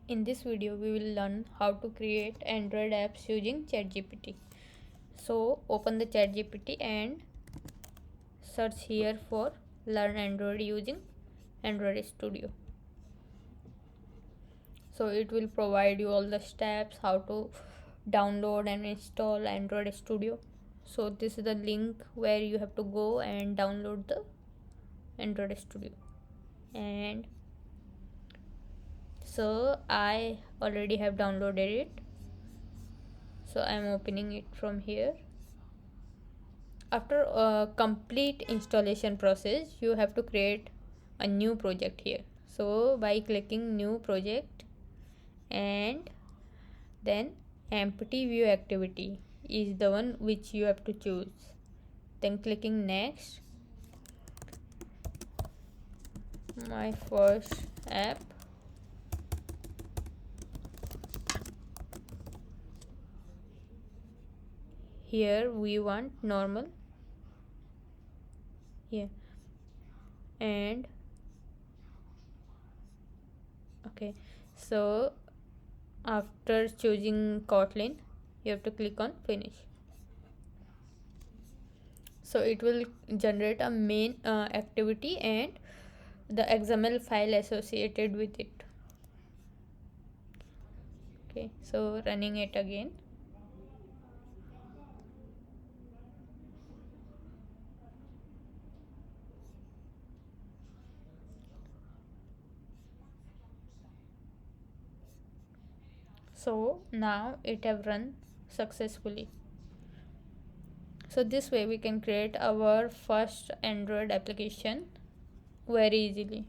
In this video, we will learn how to create Android apps using ChatGPT. So open the ChatGPT and search here for Learn Android using Android Studio. So it will provide you all the steps how to download and install Android Studio. So this is the link where you have to go and download the Android Studio. And so I already have downloaded it. So I am opening it from here. After a complete installation process, you have to create a new project here. So by clicking new project and then empty view activity is the one which you have to choose, then clicking next, my first app, here we want normal here, and okay, so after choosing Kotlin you have to click on finish. So it will generate a main activity and the XML file associated with it. Okay, so running it again. So now it have run successfully. So this way we can create our first Android application very easily.